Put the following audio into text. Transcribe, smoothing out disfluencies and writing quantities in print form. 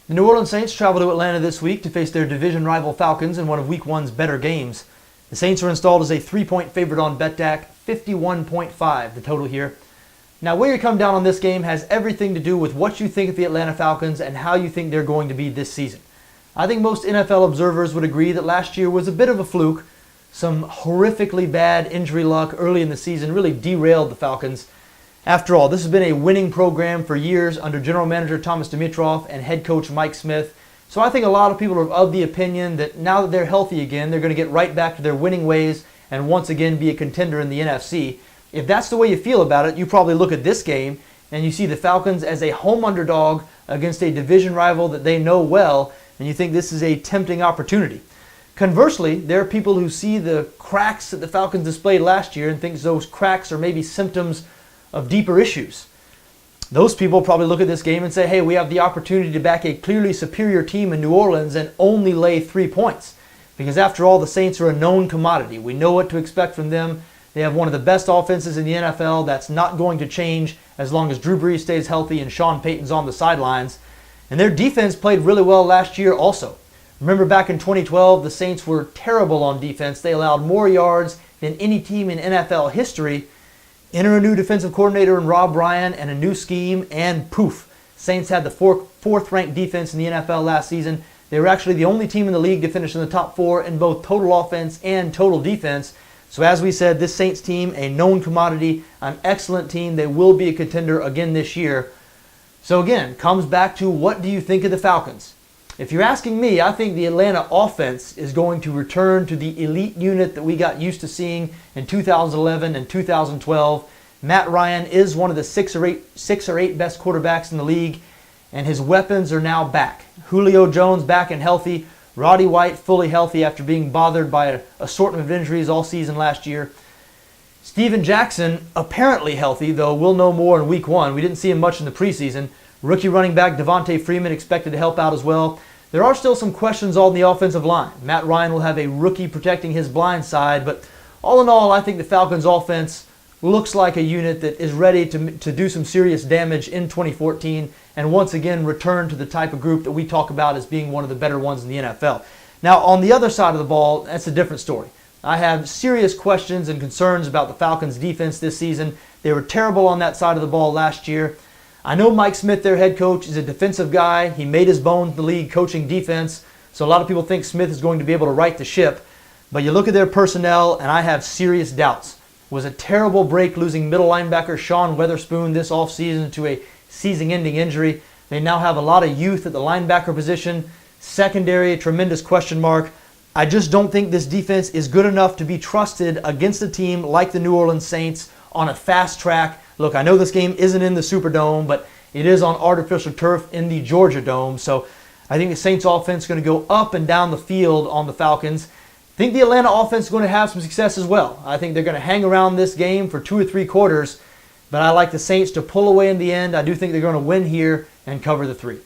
The New Orleans Saints travel to Atlanta this week to face their division rival Falcons in one of Week 1's better games. The Saints are installed as a 3-point favorite on BETDAQ, 51.5 the total here. Now, where you come down on this game has everything to do with what you think of the Atlanta Falcons and how you think they're going to be this season. I think most NFL observers would agree that last year was a bit of a fluke. Some horrifically bad injury luck early in the season really derailed the Falcons. After all, this has been a winning program for years under general manager Thomas Dimitroff and head coach Mike Smith. So I think a lot of people are of the opinion that now that they're healthy again, they're going to get right back to their winning ways and once again be a contender in the NFC. If that's the way you feel about it, you probably look at this game and you see the Falcons as a home underdog against a division rival that they know well, and you think this is a tempting opportunity. Conversely, there are people who see the cracks that the Falcons displayed last year and think those cracks are maybe symptoms of deeper issues. Those people probably look at this game and say, hey, we have the opportunity to back a clearly superior team in New Orleans and only lay 3 points. Because after all, the Saints are a known commodity. We know what to expect from them. They have one of the best offenses in the NFL. That's not going to change as long as Drew Brees stays healthy and Sean Payton's on the sidelines. And their defense played really well last year also. Remember back in 2012, the Saints were terrible on defense. They allowed more yards than any team in NFL history. Enter a new defensive coordinator in Rob Ryan and a new scheme, and poof. Saints had the fourth-ranked defense in the NFL last season. They were actually the only team in the league to finish in the top 4 in both total offense and total defense. So as we said, this Saints team, a known commodity, an excellent team. They will be a contender again this year. So again, comes back to what do you think of the Falcons? If you're asking me, I think the Atlanta offense is going to return to the elite unit that we got used to seeing in 2011 and 2012. Matt Ryan is one of the six or eight best quarterbacks in the league, and his weapons are now back. Julio Jones back and healthy. Roddy White fully healthy after being bothered by an assortment of injuries all season last year. Steven Jackson apparently healthy, though we'll know more in Week 1. We didn't see him much in the preseason. Rookie running back Devontae Freeman expected to help out as well. There are still some questions on the offensive line. Matt Ryan will have a rookie protecting his blind side, but all in all, I think the Falcons' offense looks like a unit that is ready to do some serious damage in 2014 and once again return to the type of group that we talk about as being one of the better ones in the NFL. Now, on the other side of the ball, that's a different story. I have serious questions and concerns about the Falcons' defense this season. They were terrible on that side of the ball last year. I know Mike Smith, their head coach, is a defensive guy. He made his bones in the league coaching defense, so a lot of people think Smith is going to be able to right the ship. But you look at their personnel, and I have serious doubts. It was a terrible break losing middle linebacker Sean Weatherspoon this offseason to a season-ending injury. They now have a lot of youth at the linebacker position. Secondary, a tremendous question mark. I just don't think this defense is good enough to be trusted against a team like the New Orleans Saints on a fast track. Look, I know this game isn't in the Superdome, but it is on artificial turf in the Georgia Dome. So I think the Saints offense is going to go up and down the field on the Falcons. I think the Atlanta offense is going to have some success as well. I think they're going to hang around this game for 2 or 3 quarters, but I like the Saints to pull away in the end. I do think they're going to win here and cover the 3.